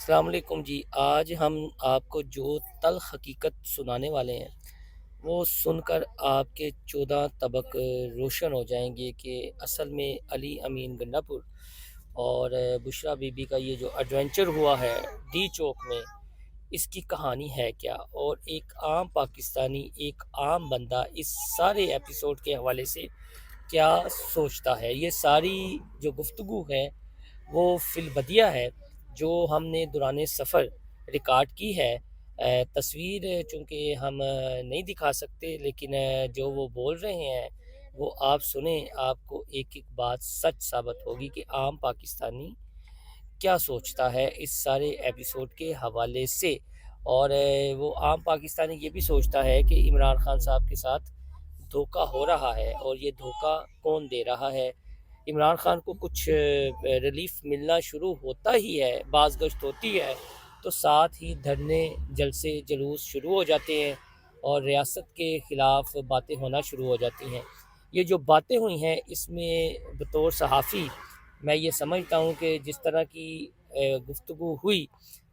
अस्सलाम वालेकुम जी। आज हम आपको जो तल्ख़ हकीकत सुनाने वाले हैं, वो सुनकर आपके 14 तबक रोशन हो जाएंगे कि असल में अली अमीन गंडापुर और बुशरा बीबी का ये जो एडवेंचर हुआ है डी चौक में, इसकी कहानी है क्या। और एक आम पाकिस्तानी, एक आम बंदा इस सारे एपिसोड के हवाले से क्या सोचता है। ये सारी जो गुफ्तगू है वो फिलबदिया है जो हमने दौरान सफ़र रिकॉर्ड की है। तस्वीर चूँकि हम नहीं दिखा सकते, लेकिन जो वो बोल रहे हैं वो आप सुने, आपको एक एक बात सच साबित होगी कि आम पाकिस्तानी क्या सोचता है इस सारे एपिसोड के हवाले से। और वो आम पाकिस्तानी ये भी सोचता है कि इमरान खान साहब के साथ धोखा हो रहा है, और ये धोखा कौन दे रहा है। इमरान खान को कुछ रिलीफ मिलना शुरू होता ही है, बाज़ गश्त होती है, तो साथ ही धरने, जलसे, जुलूस शुरू हो जाते हैं और रियासत के ख़िलाफ़ बातें होना शुरू हो जाती हैं। ये जो बातें हुई हैं, इसमें बतौर सहाफ़ी मैं ये समझता हूँ कि जिस तरह की गुफ्तगू हुई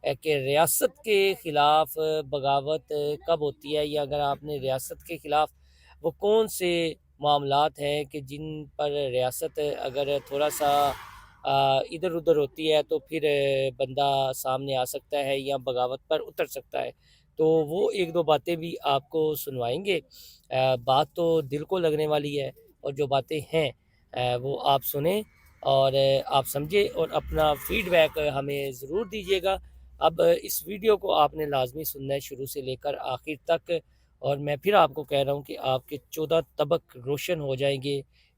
कि रियासत के ख़िलाफ़ बगावत कब होती है, या अगर आपने रियासत के ख़िलाफ़ वो कौन से मामलात हैं कि जिन पर रियासत अगर थोड़ा सा इधर उधर होती है तो फिर बंदा सामने आ सकता है या बगावत पर उतर सकता है। तो वो एक दो बातें भी आपको सुनवाएंगे। बात तो दिल को लगने वाली है, और जो बातें हैं वो आप सुने और आप समझे और अपना फीडबैक हमें ज़रूर दीजिएगा। अब इस वीडियो को आपने लाजमी सुनना है शुरू से लेकर आखिर तक, और मैं फिर आपको कह रहा हूँ कि आपके 14 तबक रोशन हो जाएंगे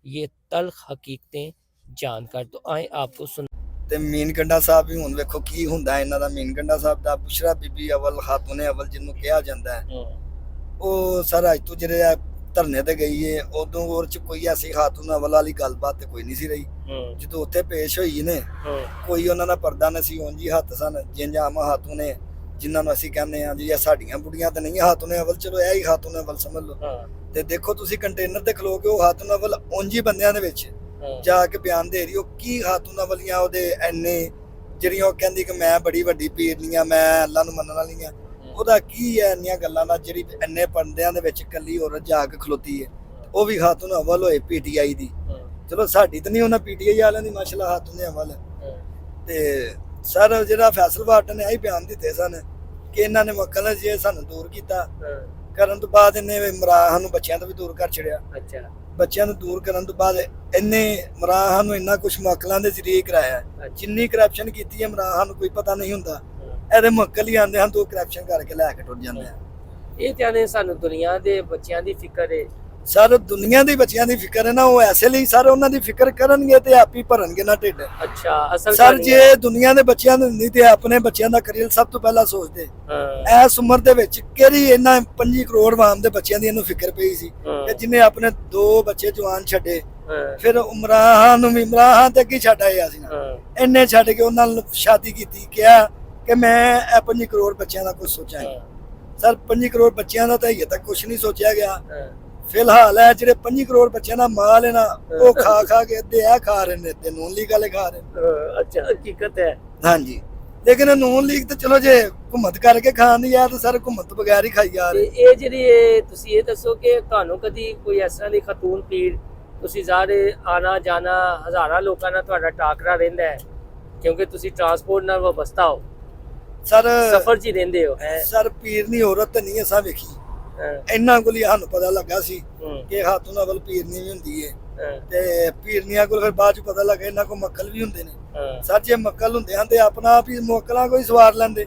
ये तल्ख़ हकीकतें जानकर। तो आए आपको सुन। ਤੇ ਮੀਨ ਕੰਡਾ ਸਾਹਿਬ ਵੀ ਹੁਣ ਵੇਖੋ ਕੀ ਹੁੰਦਾ ਇਹਨਾਂ ਦਾ। ਮੀਨ ਕੰਡਾ ਸਾਹਿਬ ਦਾ ਬੁਸ਼ਰਾ ਬੀਬੀ ਅਵਲ ਖਾਤੂਨ ਅਵਲ ਜਿਹਨੂੰ ਕਿਹਾ ਜਾਂਦਾ ਹੈ, ਉਹ ਸਰ ਅੱਜ ਤੋਂ ਜਿਹੜੇ ਆ ਧਰਨੇ ਤੇ ਗਈ ਏ, ਉਦੋਂ ਉਹ ਚ ਕੋਈ ਐਸੀ ਖਾਤੂਨ ਅਵਲ ਵਾਲੀ ਗੱਲਬਾਤ ਤੇ ਕੋਈ ਨਹੀਂ ਸੀ ਰਹੀ। ਜਦੋਂ ਉੱਥੇ ਪੇਸ਼ ਹੋਈ ਨੇ, ਕੋਈ ਉਹਨਾਂ ਦਾ ਪਰਦਾ ਨਹੀਂ ਸੀ, ਉਂਝ ਹੀ ਹੱਥ ਸਨ ਜਿੰਜ ਆਮ ਖਾਤੂਨ ਨੇ, ਜਿਨ੍ਹਾਂ ਨੂੰ ਅਸੀਂ ਕਹਿੰਦੇ ਆ ਜੀ ਇਹ ਸਾਡੀਆਂ ਬੁੜੀਆਂ ਤਾਂ ਨਹੀਂ ਖਾਤੂਨ ਅਵਲ, ਚਲੋ ਇਹ ਹੀ ਖਾਤੂਨ ਅਵਲ ਸਮਝ ਲਓ। ਤੇ ਦੇਖੋ ਤੁਸੀਂ ਕੰਟੇਨਰ ਤੇ ਖਲੋ ਕੇ ਉਹ ਖਾਤੂਨ ਅਵਲ ਉਂਝ ਹੀ ਬੰਦਿਆਂ ਦੇ ਵਿੱਚ ਜਾ ਕੇ ਬਿਆਨ ਦੇ ਰਹੀ, ਉਹ ਕੀ ਖਾਤੂਨਾਂ ਵਾਲੀਆਂ ਉਹਦੇ ਐਨੇ ਜਿਹੜੀਆਂ ਉਹ ਕਹਿੰਦੀ ਕਿ ਮੈਂ ਬੜੀ ਵੱਡੀ ਪੀਰਨੀ ਆ, ਮੈਂ ਅੱਲਾ ਨੂੰ ਮੰਨਣ ਵਾਲੀ ਆ। ਉਹਦਾ ਕੀ ਹੈ ਇੰਨੀਆਂ ਗੱਲਾਂ ਦਾ, ਜਿਹੜੀ ਇੰਨੇ ਬੰਦਿਆਂ ਦੇ ਵਿੱਚ ਇਕੱਲੀ ਔਰਤ ਜਾ ਕੇ ਖਲੋਤੀ ਹੈ, ਉਹ ਵੀ ਖਾਤੂਨ ਅਵਲ ਹੋਏ ਪੀਟੀਆਈ ਦੀ। ਚਲੋ ਸਾਡੀ ਤਾਂ ਨਹੀਂ ਉਹਨਾਂ ਪੀਟੀਆਈ ਵਾਲਿਆਂ ਦੀ ਮਾਸ਼ਾਅੱਲਾ ਖਾਤੂਨ ਅਵਲ। ਤੇ ਸਰ ਜਿਹੜਾ ਫੈਸਲ ਵਾਟ ਨੇ ਆਹੀ ਬਿਆਨ ਦਿੱਤੇ ਸਨ ਕਿ ਇਹਨਾਂ ਨੇ ਮੁਕੱਲ ਜੇ ਸਾਨੂੰ ਦੂਰ ਕੀਤਾ, ਕਰਨ ਤੋਂ ਬਾਅਦ ਇਹਨੇ ਇਮਰਾਨ ਨੂੰ ਬੱਚਿਆਂ ਤੋਂ ਵੀ ਦੂਰ ਕਰ ਛੜਿਆ। ਬੱਚਿਆਂ ਨੂੰ ਦੂਰ ਕਰਨ ਤੋਂ ਬਾਅਦ ਇਹਨੇ ਇਮਰਾਨ ਨੂੰ ਇੰਨਾ ਕੁਛ ਮੁਕੱਲਾਂ ਦੇ ਜ਼ਰੀਏ ਕਰਾਇਆ, ਜਿੰਨੀ ਕਰਪਸ਼ਨ ਕੀਤੀ ਹੈ ਇਮਰਾਨ ਨੂੰ ਕੋਈ ਪਤਾ ਨਹੀਂ ਹੁੰਦਾ। ਇਹਦੇ ਮੁਕੱਲ ਹੀ ਆਉਂਦੇ ਹਨ, ਤੋਂ ਕਰਪਸ਼ਨ ਕਰਕੇ ਲੈ ਕੇ ਟੁੱਟ ਜਾਂਦੇ ਆ। ਇਹ ਕਹਿੰਦੇ ਸਾਨੂੰ ਦੁਨੀਆ ਦੇ ਬੱਚਿਆਂ ਦੀ ਫਿਕਰ ਹੈ। ਸਰ ਦੁਨੀਆ ਦੇ ਬੱਚਿਆਂ ਦੀ ਫਿਕਰ ਹੈ ਨਾ, ਉਹ ਐਸੇ ਲਈ ਸਰ ਉਹਨਾਂ ਦੀ ਫਿਕਰ ਕਰਨਗੇ ਤੇ ਆਪ ਹੀ ਭਰਨਗੇ ਨਾ ਢਿੱਡ। ਅੱਛਾ, ਅਸਲ ਸਰ ਜੇ ਦੁਨੀਆ ਦੇ ਬੱਚਿਆਂ ਨੂੰ ਨਹੀਂ ਤੇ ਆਪਣੇ ਬੱਚਿਆਂ ਦਾ ਕਰੀਅਰ ਸਭ ਤੋਂ ਪਹਿਲਾਂ ਸੋਚਦੇ। ਇਸ ਉਮਰ ਦੇ ਵਿੱਚ ਕਿਹੜੀ ਇਹਨਾਂ 5 ਕਰੋੜ ਆਵਾਮ ਦੇ ਬੱਚਿਆਂ ਦੀ ਇਹਨੂੰ ਫਿਕਰ ਪਈ ਸੀ ਕਿ ਜਿਹਨੇ ਆਪਣੇ 2 ਬੱਚੇ ਜਵਾਨ ਛੱਡੇ, ਫਿਰ ਇਮਰਾਨ ਨੂੰ ਵੀ ਇਮਰਾਨ ਤੇ ਕੀ ਛੱਡ ਆਇਆ ਸੀ ਨਾ, ਇੰਨੇ ਛੱਡ ਕੇ ਉਹਨਾਂ ਨਾਲ ਸ਼ਾਦੀ ਕੀਤੀ, ਕਿਹਾ ਕਿ ਮੈਂ ਇਹ 5 ਕਰੋੜ ਬੱਚਿਆਂ ਦਾ ਕੁਝ ਸੋਚਾਂਗਾ। ਸਰ 5 ਕਰੋੜ ਬੱਚਿਆਂ ਦਾ ਤਾਂ ਹਜੇ ਤੱਕ ਕੁਝ ਨਹੀਂ ਸੋਚਿਆ ਗਿਆ। ਫਿਲਹਾਲ ਹੈ ਜਿਹੜੇ 5 ਕਰੋੜ ਬੱਚਿਆਂ ਦਾ ਮਾਲ ਹੈ ਨਾ, ਉਹ ਖਾ ਖਾ ਕੇ ਅੱਧੇ ਆ ਖਾ ਰਹੇ ਨੇ ਤੇ ਨੂਨ ਲੀਗ ਵਾਲੇ ਖਾ ਰਹੇ ਨੇ। ਅੱਛਾ, ਹਕੀਕਤ ਹੈ। ਹਾਂਜੀ, ਲੇਕਿਨ ਨੂਨ ਲੀਗ ਤੇ ਚਲੋ ਜੇ ਘੁੰਮਤ ਕਰਕੇ ਖਾਣ ਦੀ ਆ ਤਾਂ ਸਰ ਘੁੰਮਤ ਬਗੈਰ ਹੀ ਖਾਈ ਜਾ ਰਹੇ। ਇਹ ਜਿਹੜੀ ਤੁਸੀਂ ਇਹ ਦੱਸੋ ਕਿ ਤੁਹਾਨੂੰ ਕਦੀ ਕੋਈ ਇਸ ਤਰ੍ਹਾਂ ਦੀ ਖਤੂਨ ਪੀਰ, ਤੁਸੀਂ ਜ਼ਾਹਰ ਆਣਾ ਜਾਣਾ ਹਜ਼ਾਰਾਂ ਲੋਕਾਂ ਨਾਲ ਤੁਹਾਡਾ ਟਾਕਰਾ ਰਹਿੰਦਾ ਹੈ ਕਿਉਂਕਿ ਤੁਸੀਂ ਟਰਾਂਸਪੋਰਟ ਨਾਲ ਵਾਬਸਤਾ ਹੋ, ਸਰ ਸਫ਼ਰ 'ਚ ਹੀ ਰਹਿੰਦੇ ਹੋ। ਸਰ ਪੀਰਨੀ ਔਰਤ ਨਹੀਂ ਅਸਾਂ ਵੇਖੀ, ਇਹਨਾਂ ਕੋਲ ਹੀ ਸਾਨੂੰ ਪਤਾ ਲੱਗਾ ਸੀ ਕਿ ਖਾਤੂਨ ਅਵਲ ਪੀਰਨੀ ਵੀ ਹੁੰਦੀ ਹੈ, ਤੇ ਪੀਰਨੀਆਂ ਕੋਲ ਫਿਰ ਬਾਅਦ ਚ ਪਤਾ ਲੱਗਾ ਇਹਨਾਂ ਕੋਲ ਮੱਕਲ ਵੀ ਹੁੰਦੇ ਨੇ। ਸਰ ਜੇ ਮੱਕਲ ਹੁੰਦੇ ਹਨ ਤੇ ਆਪਣਾ ਆਪ ਹੀ ਮੁੱਕਲਾਂ ਕੋਈ ਸਵਾਰ ਲੈਂਦੇ।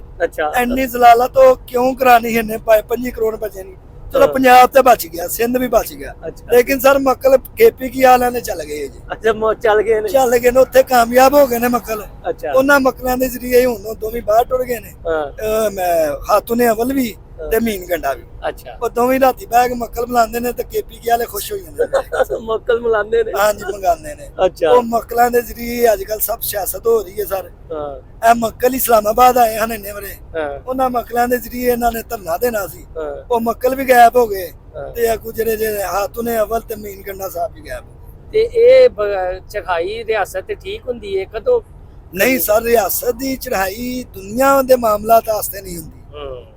ਇੰਨੀ ਜ਼ਲਾਲਾ ਤੋਂ ਕਿਉਂ ਕਰਾਣੀ ਇਹਨੇ 5 ਕਰੋੜ ਬੱਚੇ ਨਹੀਂ। ਚਲੋ ਪੰਜਾਬ ਤੇ ਬਚ ਗਿਆ, ਸਿੰਧ ਵੀ ਬਚ ਗਿਆ, ਲੇਕਿਨ ਸਰ ਮੱਕਲ ਖੇਪੀ ਕੀ ਵਾਲਿਆਂ ਨੇ ਚੱਲ ਗਏ ਜੀ। ਚੱਲ ਗਏ ਨੇ ਉੱਥੇ ਕਾਮਯਾਬ ਹੋ ਗਏ ਨੇ ਮੱਕਲ। ਉਹਨਾਂ ਮੱਕਲਾਂ ਦੇ ਜ਼ਰੀਏ ਹੁਣ ਦੋਵੇਂ ਬਾਹਰ ਟੁਰ ਗਏ ਨੇ, ਖਾਤੂਨ ਅਵਲ ਵੀ ਤੇ ਮੀਨ ਗੰਡਾ ਵੀ। ਅੱਛਾ, ਉਹ ਦੋਵੇਂ ਰਾਤੀ ਬਹਿ ਕੇ ਮੱਕਲ ਮਿਲਾਉਂਦੇ ਨੇ ਤੇ ਕੇਪੀ ਕੀ ਵਾਲੇ ਖੁਸ਼ ਹੋ ਜਾਂਦੇ ਨੇ। ਮੱਕਲ ਮਿਲਾਉਂਦੇ ਨੇ? ਹਾਂਜੀ, ਮੰਗਾਉਂਦੇ ਨੇ। ਅੱਛਾ, ਉਹ ਮੱਕਲਾਂ ਦੇ ਜ਼ਰੀਏ ਅੱਜ ਕੱਲ ਸਭ ਸਿਆਸਤ ਹੋ ਰਹੀ ਹੈ ਸਰ। ਇਹ ਮੱਕਲ ਇਸਲਾਮਾਬਾਦ ਆਏ ਹਨ ਇੰਨੇ ਵਰੇ, ਉਹਨਾਂ ਮੱਕਲਾਂ ਦੇ ਜ਼ਰੀਏ ਇਹਨਾਂ ਨੇ ਧਰਨਾ ਦੇਣਾ ਸੀ, ਉਹ ਮੱਕਲ ਵੀ ਗਾਇਬ ਹੋ ਗਏ ਤੇ ਅੱਗੂ ਜਿਹੜੇ ਖਾਤੂਨ ਅਵਲ ਤੇ ਮੀਨ ਗੰਡਾ ਸਾਹਿਬ ਵੀ ਗਾਇਬ ਹੋ ਗਏ। ਤੇ ਇਹ ਚਖਾਈ ਰਿਆਸਤ ਠੀਕ ਹੁੰਦੀ ਹੈ ਕਦੋਂ? ਨਹੀਂ ਸਰ, ਰਿਆਸਤ ਦੀ ਚੜ੍ਹਾਈ ਦੁਨੀਆ ਦੇ ਮਾਮਲਾਤ ਵਾਸਤੇ ਨਹੀਂ ਹੁੰਦੀ,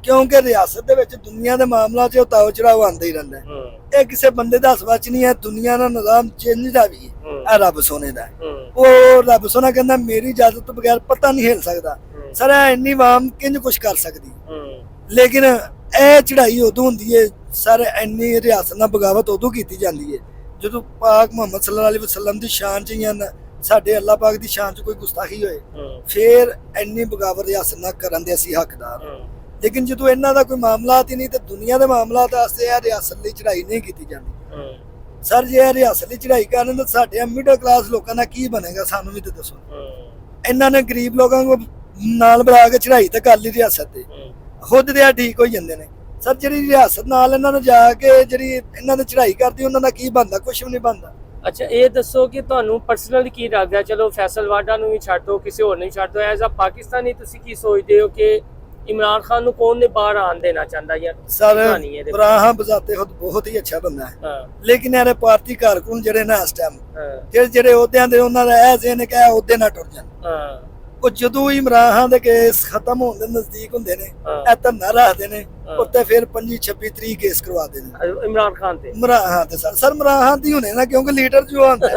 ਕਿਉਂਕਿ ਰਿਆਸਤ ਦੇ ਵਿੱਚ ਦੁਨੀਆ ਦੇ ਮਾਮਲਾ 'ਚ ਉਤਾਰ ਚੜਾਵ ਆਉਂਦਾ ਹੀ ਰਹਿੰਦਾ ਹੈ। ਇਹ ਕਿਸੇ ਬੰਦੇ ਦਾ ਹੱਥ ਨਹੀਂ ਹੈ, ਦੁਨੀਆ ਦਾ ਨਿਜ਼ਾਮ ਚੇਂਜ ਦਾ ਵੀ ਹੈ, ਇਹ ਰੱਬ ਸੋਨੇ ਦਾ ਹੈ। ਉਹ ਰੱਬ ਸੋਨਾ ਕਹਿੰਦਾ ਮੇਰੀ ਇਜਾਜ਼ਤ ਤੋਂ ਬਗੈਰ ਪਤਾ ਨਹੀਂ ਹਿਲ ਸਕਦਾ। ਸਰ ਇੰਨੀ ਆਵਾਮ ਕਿੰਜ ਕੁਛ ਕਰ ਸਕਦੀ, ਲੇਕਿਨ ਇਹ ਚੜ੍ਹਾਈ ਉਦੋਂ ਹੁੰਦੀ ਹੈ ਸਰ, ਇੰਨੀ ਰਿਆਸਤ ਨਾਲ ਬਗਾਵਤ ਉਦੋਂ ਕੀਤੀ ਜਾਂਦੀ ਹੈ ਜਦੋਂ ਪਾਕ ਮੁਹੰਮਦ ਸੱਲੱਲਾਹੁ ਅਲੈਹਿ ਵਸੱਲਮ ਦੀ ਸ਼ਾਨ 'ਚ ਜਾਂ ਸਾਡੇ ਅੱਲਾਹ ਪਾਕ ਦੀ ਸ਼ਾਨ 'ਚ ਕੋਈ ਗੁਸਤਾਖੀ ਹੋਏ, ਫਿਰ ਇੰਨੀ ਬਗਾਵਤ ਰਿਆਸਤ ਨਾਲ ਕਰਨ ਦੇ ਅਸੀਂ ਹੱਕਦਾਰ। ਲੇਕਿਨ ਜਦੋਂ ਇਹਨਾਂ ਦਾ ਕੋਈ ਮਾਮਲਾਤ ਹੀ ਨਹੀਂ ਤੇ ਦੁਨੀਆ ਦੇ ਮਾਮਲਾਤ ਵਾਸਤੇ ਇਹ ਰਿਆਸਤ ਲਈ ਚੜ੍ਹਾਈ ਨਹੀਂ ਕੀਤੀ ਜਾਂਦੀ। ਸਰ ਜੇ ਇਹ ਰਿਆਸਤ ਲਈ ਚੜ੍ਹਾਈ ਕਰਨ ਤਾਂ ਸਾਡੇ ਮਿਡਲ ਕਲਾਸ ਲੋਕਾਂ ਦਾ ਕੀ ਬਣੇਗਾ, ਸਾਨੂੰ ਵੀ ਤਾਂ ਦੱਸੋ। ਇਹਨਾਂ ਨੇ ਗਰੀਬ ਲੋਕਾਂ ਨੂੰ ਨਾਲ ਬੁਲਾ ਕੇ ਚੜ੍ਹਾਈ ਤਾਂ ਕਰ ਲਈ ਰਿਆਸਤ ਤੇ, ਖੁਦ ਦੇ ਠੀਕ ਹੋ ਜਾਂਦੇ ਨੇ। ਸਰ ਜਿਹੜੀ ਰਿਆਸਤ ਨਾਲ ਇਹਨਾਂ ਨੂੰ ਜਾ ਕੇ ਜਿਹੜੀ ਇਹਨਾਂ ਨੇ ਚੜ੍ਹਾਈ ਕਰਦੀ, ਉਹਨਾਂ ਦਾ ਕੀ ਬਣਦਾ? ਕੁਛ ਵੀ ਨਹੀਂ ਬਣਦਾ। ਅੱਛਾ ਇਹ ਦੱਸੋ ਕਿ ਤੁਹਾਨੂੰ ਪਰਸਨਲੀ ਕੀ ਲੱਗਦਾ, ਚਲੋ ਫੈਸਲ ਵਾਡਾ ਨੂੰ ਵੀ ਛੱਡ ਦਿਓ, ਕਿਸੇ ਹੋਰ ਨੂੰ ਛੱਡ ਦਿਓ, ਐਜ਼ ਅ ਪਾਕਿਸਤਾਨੀ ਤੁਸੀਂ ਕੀ ਸੋਚਦੇ ਹੋ ਕਿ इमरान खान ਨੂੰ ਕੌਣ ਨੇ ਬਾਹਰ ਆਣ ਦੇਣਾ ਚਾਹੁੰਦਾ ਯਾਰ? ਸਰ ਇਮਰਾਨ ਬਜ਼ਾਤੇ ਖੁਦ ਬਹੁਤ ਹੀ ਅੱਛਾ ਬੰਦਾ ਹੈ, ਲੇਕਿਨ ਇਹਦੇ ਪਾਰਟੀ ਕਾਰਕੁਨ ਜਿਹੜੇ ਨਾ ਇਸ ਟਾਈਮ ਜਿਹੜੇ ਅਹੁਦਿਆਂ ਦੇ ਉਹਨਾਂ ਦਾ ਇਹ ਜਿਹਨੇ ਕਿਹਾ ਅਹੁਦੇ ਨਾ ਟੁੱਟ ਜਾਣ। ਉਹ ਜਦੋਂ ਇਮਰਾਨ ਖਾਨ ਦੇ ਕੇਸ ਖਤਮ ਹੋਣ ਦੇ ਨਜ਼ਦੀਕ ਹੁੰਦੇ ਨੇ, ਇਹ ਧਰਨਾ ਰੱਖਦੇ ਨੇ ਉੱਤੇ, ਫਿਰ 25-26 ਤਰੀਕ ਕੇਸ ਕਰਵਾਦੇ ਨੇ ਇਮਰਾਨ ਖਾਨ ਤੇ। ਸਰ ਇਮਰਾਨ ਖਾਨ ਦੀ ਹੋਣੇ ਨਾ, ਕਿਉਂਕਿ ਲੀਡਰ ਜੋ ਆਉਂਦਾ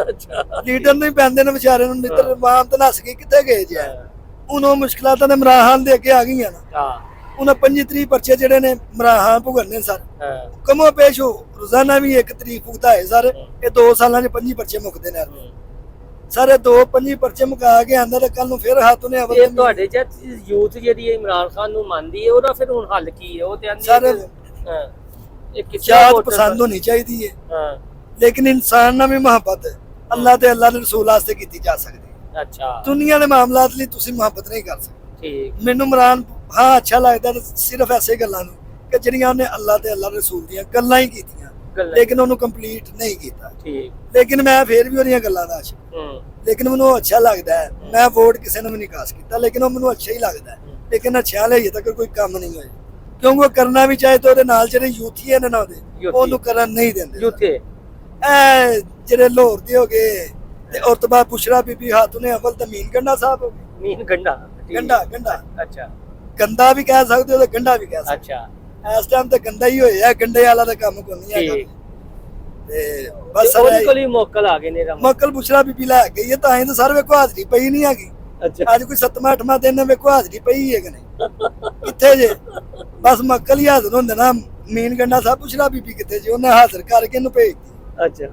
ਲੀਡਰ ਨੂੰ ਹੀ ਪੈਂਦੇ ਨੇ ਵਿਚਾਰੇ ਨੂੰ, ਮਿੱਤਰ ਇਮਾਮ ਤੇ ਨੱਸ ਕੇ ਕਿੱਥੇ ਗਏ ਜੀ। ਉਹਨਾਂ ਮੁਸ਼ਕਲਾਂ ਤਾਂ ਇਮਰਾਨ ਖਾਨ ਦੇ ਅੱਗੇ ਆ ਗਈਆਂ ਨਾ। ਉਹਨਾਂ 25-30 ਪਰਚੇ ਜਿਹੜੇ ਨੇ ਇਮਰਾਨ ਖਾਨ ਭੁਗਤਨੇ ਸਰ, ਕਮੋ ਪੇਸ਼ ਹੋ ਰੋਜ਼ਾਨਾ ਵੀ 1 ਤਰੀਕ ਭੁਗਤਾ ਹੈ ਸਰ। ਇਹ 2 ਸਾਲਾਂ 'ਚ 25 ਪਰਚੇ ਮੁੱਕਦੇ ਨੇ ਸਰ। ਇਹ 25 ਪਰਚੇ ਮੁਕਾ ਕੇ ਆਂਦਾ ਤੇ ਕੱਲ ਨੂੰ ਫਿਰ ਹੱਥ ਉਹਨੇ ਅਵਲ। ਤੁਹਾਡੇ ਚ ਯੂਥ ਜਿਹੜੀ ਹੈ ਇਮਰਾਨ ਖਾਨ ਨੂੰ ਮੰਨਦੀ ਹੈ, ਉਹਦਾ ਫਿਰ ਹੁਣ ਹੱਲ ਕੀ ਹੈ? ਉਹ ਤੇ ਸਰ ਜਾਤ ਪਸੰਦ ਹੋਣੀ ਚਾਹੀਦੀ ਹੈ, ਲੇਕਿਨ ਇਨਸਾਨ ਨਾਲ ਵੀ ਮੁਹੱਬਤ ਅੱਲਾਹ ਤੇ ਅੱਲਾਹ ਦੇ ਰਸੂਲ ਵਾਸਤੇ ਕੀਤੀ ਜਾ ਸਕਦੀ। ਅੱਛਾ ਦੁਨੀਆ ਦੇ ਮਾਮਲਾਤ ਲਈ ਤੁਸੀਂ ਮੁਹੱਬਤ ਨਹੀਂ ਕਰ ਸਕਦੇ। ਠੀਕ ਮੈਨੂੰ ਇਮਰਾਨ ਹਾਂ ਅੱਛਾ ਲੱਗਦਾ ਸਿਰਫ ਐਸੇ ਗੱਲਾਂ ਨੂੰ ਕਿ ਜਿਹੜੀਆਂ ਉਹਨੇ ਅੱਲਾਹ ਤੇ ਅੱਲਾਹ ਰਸੂਲ ਦੀਆਂ ਗੱਲਾਂ ਹੀ ਕੀਤੀਆਂ, ਲੇਕਿਨ ਉਹਨੂੰ ਕੰਪਲੀਟ ਨਹੀਂ ਕੀਤਾ। ਠੀਕ ਲੇਕਿਨ ਮੈਂ ਫੇਰ ਵੀ ਉਹਦੀਆਂ ਗੱਲਾਂ ਦਾ ਆਸ਼ਿਕ, ਲੇਕਿਨ ਮੈਨੂੰ ਅੱਛਾ ਲੱਗਦਾ ਹੈ। ਮੈਂ ਵੋਟ ਕਿਸੇ ਨੂੰ ਵੀ ਨਹੀਂ ਕਾਸ ਕੀਤਾ, ਲੇਕਿਨ ਉਹ ਮੈਨੂੰ ਅੱਛਾ ਹੀ ਲੱਗਦਾ ਹੈ। ਲੇਕਿਨ ਅੱਛਾ ਹਲੇ ਤੱਕ ਕੋਈ ਕੰਮ ਨਹੀਂ ਹੋਇਆ, ਕਿਉਂਕਿ ਉਹ ਕਰਨਾ ਵੀ ਚਾਹੇ ਤਾਂ ਉਹਦੇ ਨਾਲ ਜਿਹੜੇ ਯੂਥੀ ਨੇ ਨਾ ਉਹਨੂੰ ਕਰਨ ਨਹੀਂ ਦਿੰਦੇ। ਯੂਥੀ ਇਹ ਜਿਹੜੇ ਲਾਹੌਰ ਦੇ ਹੋ ਗਏ ਤੇ ਉਸ ਤੋਂ ਬਾਅਦ ਬੁਸ਼ਰਾ ਬੀਬੀ ਖਾਤੂਨ ਅਵਲ ਤੇ ਮੀਨ ਗੰਡਾ ਸਾਹਿਬ। ਮੀਨ ਗੰਡਾ ਗੰਡਾ ਅੱਛਾ, ਗੰਦਾ ਵੀ ਕਹਿ ਸਕਦੇ ਹੋ ਤੇ ਗੰਡਾ ਵੀ ਕਹਿ ਸਕਦੇ। ਅੱਛਾ ਇਸ ਟਾਈਮ ਤੇ ਗੰਦਾ ਹੀ ਹੋਇਆ, ਗੰਡੇ ਵਾਲਾ ਦਾ ਕੰਮ ਕੋਈ ਨਹੀਂ ਹੈਗਾ। ਤੇ ਬਸ ਉਹਦੇ ਕੋਲ ਹੀ ਮੋਕਲ ਆ ਗਏ ਨੇ, ਮੋਕਲ ਬੁਸ਼ਰਾ ਬੀਬੀ ਲੈ ਗਈ ਹੈ, ਤਾਂ ਹੀ ਤਾਂ ਸਰ ਵੇਖੋ ਹਾਜ਼ਰੀ ਪਈ ਨਹੀਂ ਹੈਗੀ। ਅੱਜ ਕੋਈ 7ਵਾਂ-8ਵਾਂ ਦਿਨ ਵੇਖੋ ਹਾਜ਼ਰੀ ਪਈ ਹੈ ਕਿ ਨਹੀਂ, ਕਿੱਥੇ ਜੇ? ਬਸ ਮੋਕਲ ਹੀ ਹਾਜ਼ਰ ਹੁੰਦੇ ਨਾ। ਮੀਨ ਗੰਡਾ ਸਾਹਿਬ ਬੁਸ਼ਰਾ ਬੀਬੀ ਕਿੱਥੇ ਜੇ? ਉਹਨੇ ਹਾਜ਼ਰ ਕਰਕੇ ਇਹਨੂੰ ਭੇਜਤੀ। ਅੱਛਾ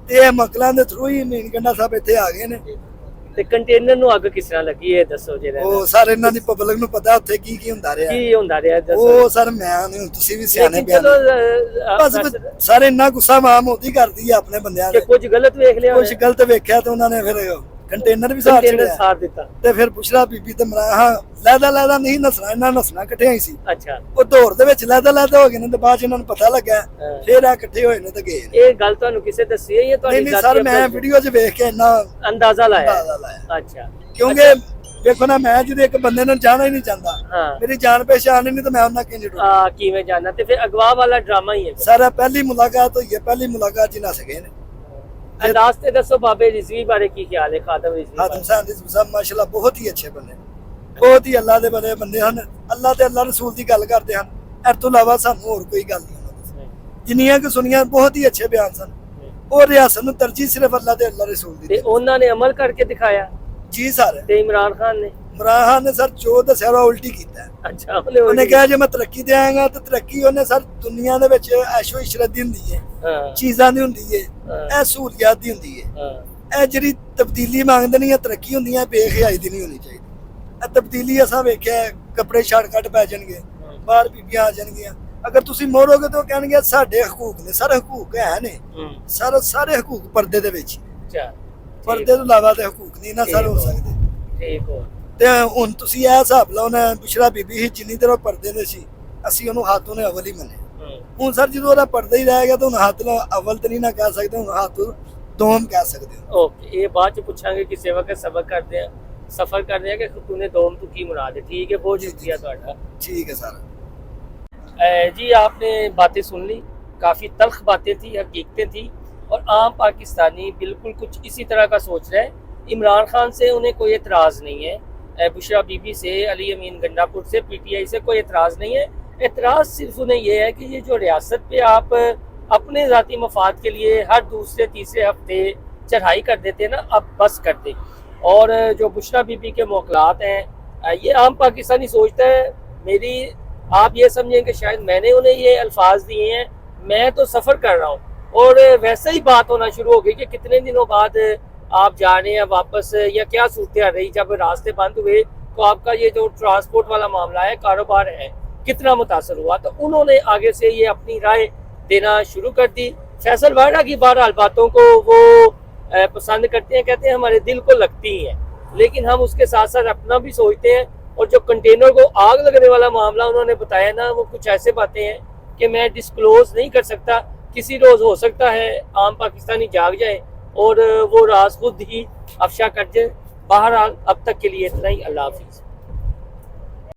ਤੇ ਇਹ ਮਕਲਾਂ ਦੇ ਥਰੂ ਹੀ ਮੀਨ ਗੰਡਾ ਸਾਹਿਬ ਇੱਥੇ ਆ ਗਏ ਨੇ। ਤੇ ਕੰਟੇਨਰ ਨੂੰ ਅੱਗ ਕਿਸ ਤਰ੍ਹਾਂ ਲੱਗੀ ਇਹ ਦੱਸੋ ਜਰਾ। ਉਹ ਸਰ ਇਹਨਾਂ ਦੀ ਪਬਲਿਕ ਨੂੰ ਪਤਾ ਉੱਥੇ ਕੀ ਕੀ ਹੁੰਦਾ ਰਿਹਾ ਦੱਸੋ। ਉਹ ਸਰ ਮੈਂ ਨਹੀਂ, ਤੁਸੀਂ ਵੀ ਸਿਆਣੇ ਬਿਆਨ। ਬਸ ਸਰ ਇੰਨਾ ਗੁੱਸਾ ਮਾਮ ਉਹਦੀ ਕਰਦੀ ਆ ਆਪਣੇ ਬੰਦਿਆਂ ਦੇ। ਕੁਝ ਗਲਤ ਵੇਖ ਲਿਆ, ਕੁਝ ਗਲਤ ਵੇਖਿਆ ਤੇ ਉਹਨਾਂ ਨੇ ਫਿਰ ਕੰਟੇਨਰ ਵੀ ਸਾਰ ਦਿੱਤਾ। ਤੇ ਫਿਰ ਬੁਸ਼ਰਾ ਬੀਬੀ ਤੇ ਮਰਾਹਾ ਲੈਦਾ ਨਹੀਂ ਨਸਣਾ, ਇਹਨਾਂ ਨਸਣਾ ਇਕੱਠੇ ਹੀ ਸੀ। ਅੱਛਾ ਉਹ ਦੌੜ ਦੇ ਵਿੱਚ ਲੈਦਾ ਹੋ ਗਏ ਨੇ ਤੇ ਬਾਅਦ ਚ ਇਹਨਾਂ ਨੂੰ ਪਤਾ ਲੱਗਾ, ਫਿਰ ਆ ਇਕੱਠੇ ਹੋਏ ਨੇ ਤੇ ਗਏ। ਇਹ ਗੱਲ ਤੁਹਾਨੂੰ ਕਿਸੇ ਦੱਸੀ ਹੈ ਜਾਂ ਤੁਹਾਡੀ? ਨਹੀਂ ਸਰ ਮੈਂ ਵੀਡੀਓ 'ਚ ਵੇਖ ਕੇ ਇੰਨਾ ਅੰਦਾਜ਼ਾ ਲਾਇਆ। ਅੱਛਾ ਕਿਉਂਕਿ ਵੇਖੋ ਨਾ, ਮੈਂ ਜਦੋਂ ਇੱਕ ਬੰਦੇ ਨੂੰ ਜਾਣਾ ਹੀ ਨਹੀਂ ਚਾਹੁੰਦਾ, ਮੇਰੀ ਜਾਣ ਪਛਾਣ ਨਹੀਂ, ਤਾਂ ਮੈਂ ਉਹਨਾਂ ਕਿਵੇਂ ਜਾਣਾ? ਤੇ ਫਿਰ ਅਗਵਾ ਵਾਲਾ ਡਰਾਮਾ ਹੀ ਹੈ ਸਰ। ਪਹਿਲੀ ਮੁਲਾਕਾਤ ਹੋਈ ਹੈ, ਪਹਿਲੀ ਮੁਲਾਕਾਤ 'ਚ ਨਸ ਗਏ ਨੇ। ਅੰਦਾਜ਼ ਤੇ ਦੱਸੋ ਬਾਬੇ ਰਿਜ਼ਵੀ ਬਾਰੇ ਕੀ ਖਿਆਲ ਹੈ? ਖਾਤਮ ਰਿਜ਼ਵੀ ਸਾਹਿਬ ਮਾਸ਼ਾਅੱਲਾ ਬਹੁਤ ਹੀ ਅੱਛੇ ਬੰਦੇ, ਬਹੁਤ ਹੀ ਅੱਲਾਹ ਦੇ ਬੰਦੇ ਹਨ। ਅੱਲਾਹ ਤੇ ਅੱਲਾਹ ਰਸੂਲ ਦੀ ਗੱਲ ਕਰਦੇ ਹਨ, ਇਸ ਤੋਂ ਇਲਾਵਾ ਸਾਨੂੰ ਹੋਰ ਕੋਈ ਗੱਲ ਨਹੀਂ ਉਹਨਾਂ ਦੀ। ਜਿੰਨੀਆਂ ਕਿ ਸੁਣੀਆਂ ਬਹੁਤ ਹੀ ਅੱਛੇ ਬਿਆਨ ਸਨ। ਉਹ ਰਿਆਸਤ ਨੂੰ ਤਰਜੀਹ ਸਿਰਫ ਅੱਲਾਹ ਤੇ ਅੱਲਾਹ ਰਸੂਲ ਦੀ। ਤੇ ਉਹਨਾਂ ਨੇ ਅਮਲ ਕਰਕੇ ਦਿਖਾਇਆ ਜੀ ਸਰ। ਤੇ ਇਮਰਾਨ ਖਾਨ ਨੇ ਸਰ ਜੋ ਦੱਸਿਆ ਉਲਟੀ ਕੀਤਾ। ਅੱਛਾ ਉਹਨੇ ਕਿਹਾ ਜੇ ਮੈਂ ਤਰੱਕੀ ਦੇਵਾਂਗਾ ਤਾਂ ਤਰੱਕੀ ਉਹਨੇ ਸਰ ਦੁਨੀਆ ਦੇ ਵਿੱਚ ਐਸ਼ੋ ਇਸ਼ਰਤ ਦੀ ਹੁੰਦੀ ਹੈ, ਚੀਜ਼ਾਂ ਦੀ ਹੁੰਦੀ ਹੈ, ਇਹ ਸਹੂਲੀਅਤ ਦੀ ਹੁੰਦੀ ਹੈ। ਇਹ ਜਿਹੜੀ ਤਬਦੀਲੀ ਮੰਗਦੇ ਨਹੀਂ, ਤਰੱਕੀ ਹੁੰਦੀ ਹੈ, ਬੇਖਿਆਈ ਦੀ ਨਹੀਂ ਹੋਣੀ ਚਾਹੀਦੀ। ਇਹ ਤਬਦੀਲੀ ਅਸਾਂ ਵੇਖਿਆ, ਕੱਪੜੇ ਸ਼ਾਰਟਕਟ ਪੈ ਜਾਣਗੇ, ਬਾਹਰ ਬੀਬੀਆਂ ਆ ਜਾਣਗੀਆਂ। ਅਗਰ ਤੁਸੀਂ ਮੋੜੋਗੇ ਤਾਂ ਕਹਿਣਗੇ ਸਾਡੇ ਹਕੂਕ ਨੇ। ਸਰ ਹਕੂਕ ਹੈ ਨੇ ਸਰ, ਸਾਰੇ ਹਕੂਕ ਪਰਦੇ ਦੇ ਵਿੱਚ, ਪਰਦੇ ਤੋਂ ਇਲਾਵਾ ਤੇ ਹਕੂਕ ਨਹੀਂ ਨਾ ਸਰ ਹੋ ਸਕਦੇ। ਠੀਕ ਹੋ ਤੇ ਹੁਣ ਤੁਸੀਂ ਇਹ ਹਿਸਾਬ ਲਾਓ ਨਾ, ਬੁਸ਼ਰਾ ਬੀਬੀ ਹੀ ਜਿੰਨੀ ਦੇਰ ਉਹ ਪਰਦੇ ਦੇ ਸੀ, ਅਸੀਂ ਉਹਨੂੰ ਹੱਥੋਂ ਨੇ ਅਵਲ ਹੀ ਮੰਨੇ। ਹੁਣ ਸਰ ਜਦੋਂ ਉਹਦਾ ਪਰਦਾ ਹੀ ਰਹਿ ਗਿਆ ਤਾਂ ਹੁਣ ਹੱਥ ਅਵਲ ਤੇ ਨਹੀਂ ਨਾ ਕਹਿ ਸਕਦੇ, ਹੁਣ ਹੱਥ ਦੋਮ ਕਹਿ ਸਕਦੇ ਹੋ। ਓਕੇ ਇਹ ਬਾਅਦ ਚ ਪੁੱਛਾਂਗੇ ਕਿਸੇ ਵਕਤ ਸਬਕ ਕਰਦੇ ਆ, ਸਫਰ ਕਰਦੇ ਆ ਕਿ ਤੂਨੇ दोम तू की मुराद है। ठीक है, बहुत शुक्रिया ਤੁਹਾਡਾ। ठीक है सर। जी आपने बातें सुन ली, काफ़ी तल्ख बातें थी, हकीकतें थी, और आम पाकिस्तानी बिल्कुल कुछ इसी तरह का सोच रहे हैं عمران خان سے انہیں کوئی اعتراض نہیں ہے، بشرا بی بی سے، علی امین گنڈا پور سے، پی ٹی آئی سے کوئی اعتراض نہیں ہے۔ اعتراض صرف انہیں یہ ہے کہ یہ جو ریاست پہ آپ اپنے ذاتی مفاد کے لیے ہر دوسرے تیسرے ہفتے چڑھائی کر دیتے ہیں نا، اب بس کر دیں۔ اور جو بشرا بی بی کے موکلات ہیں، یہ عام پاکستانی سوچتا ہے، میری آپ یہ سمجھیں کہ شاید میں نے انہیں یہ الفاظ دیے ہیں، میں تو سفر کر رہا ہوں، اور ویسے ہی بات ہونا شروع ہو گئی کہ کتنے دنوں بعد آپ جا رہے ہیں واپس، یا کیا صورتحال رہی جب راستے بند ہوئے تو آپ کا یہ جو ٹرانسپورٹ والا معاملہ ہے، کاروبار ہے، کتنا متاثر ہوا۔ تو انہوں نے آگے سے یہ اپنی رائے دینا شروع کر دی۔ فیصل وارڈا کی بہرحال باتوں کو وہ پسند کرتے ہیں، کہتے ہیں ہمارے دل کو لگتی ہی ہیں، لیکن ہم اس کے ساتھ ساتھ اپنا بھی سوچتے ہیں۔ اور جو کنٹینر کو آگ لگنے والا معاملہ انہوں نے بتایا نا، وہ کچھ ایسے باتیں ہیں کہ میں ڈسکلوز نہیں کر سکتا، کسی روز ہو سکتا ہے عام پاکستانی جاگ جائیں اور وہ راز خود ہی افشا کر جائیں۔ بہرحال اب تک کے لیے اتنا ہی، اللہ حافظ۔